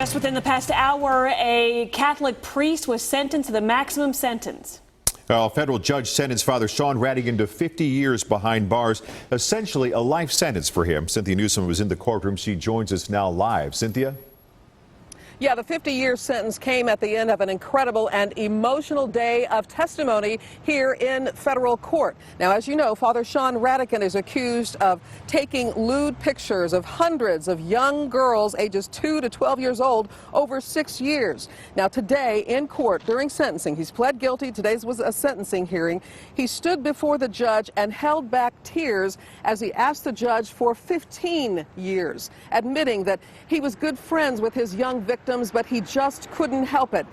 Just within the past hour, a Catholic priest was sentenced to the maximum sentence. A federal judge sentenced Father Shawn Ratigan to 50 years behind bars, essentially a life sentence for him. Cynthia Newsom was in the courtroom. She joins us now live. Cynthia? Yeah, the 50-year sentence came at the end of an incredible and emotional day of testimony here in federal court. Now, as you know, Father Shawn Ratigan is accused of taking lewd pictures of hundreds of young girls ages 2 to 12 years old over 6 years. Now, today in court during sentencing, he's pled guilty. Today's was a sentencing hearing. He stood before the judge and held back tears as he asked the judge for 15 years, admitting that he was good friends with his young victims, but he just couldn't help it.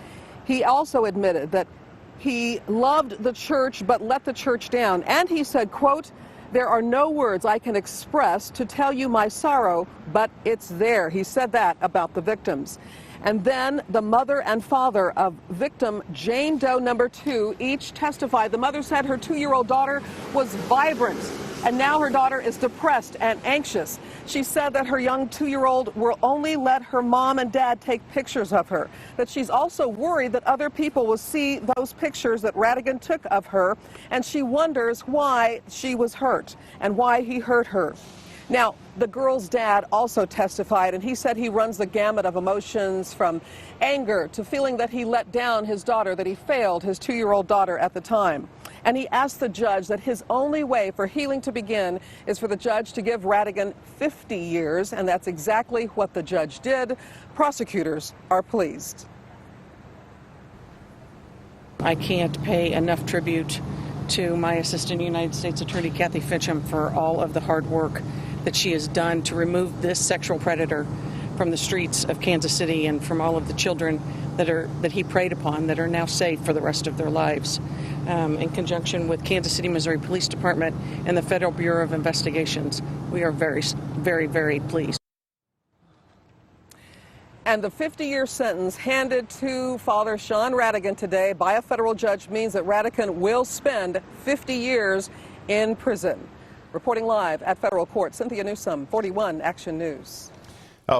He also admitted that he loved the church but let the church down. And he said, quote, "There are no words I can express to tell you my sorrow, but it's there." He said that about the victims. And then the mother and father of victim Jane Doe number 2 each testified. The mother said her 2-year-old daughter was vibrant, and now her daughter is depressed and anxious. She said that her young 2-year-old will only let her mom and dad take pictures of her, that she's also worried that other people will see those pictures that Ratigan took of her, and she wonders why she was hurt and why he hurt her. Now, the girl's dad also testified, and he said he runs the gamut of emotions from anger to feeling that he let down his daughter, that he failed his 2-year-old daughter at the time. And he asked the judge that his only way for healing to begin is for the judge to give Ratigan 50 years, and that's exactly what the judge did. Prosecutors are pleased. I can't pay enough tribute to my Assistant United States Attorney, Kathy Fitcham, for all of the hard work that she has done to remove this sexual predator from the streets of Kansas City and from all of the children that he preyed upon that are now safe for the rest of their lives. In conjunction with Kansas City, Missouri Police Department and the Federal Bureau of Investigations, we are very, very, very pleased. And the 50-year sentence handed to Father Shawn Ratigan today by a federal judge means that Ratigan will spend 50 years in prison. Reporting live at federal court, Cynthia Newsom, 41 Action News.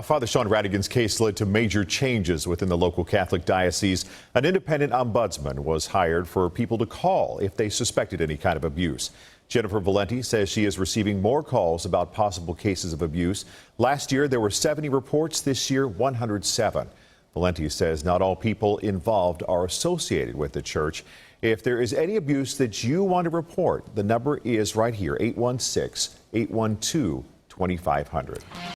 Father Shawn Ratigan's case led to major changes within the local Catholic diocese. An independent ombudsman was hired for people to call if they suspected any kind of abuse. Jennifer Valenti says she is receiving more calls about possible cases of abuse. Last year, there were 70 reports. This year, 107. Valenti says not all people involved are associated with the church. If there is any abuse that you want to report, the number is right here, 816-812-2500.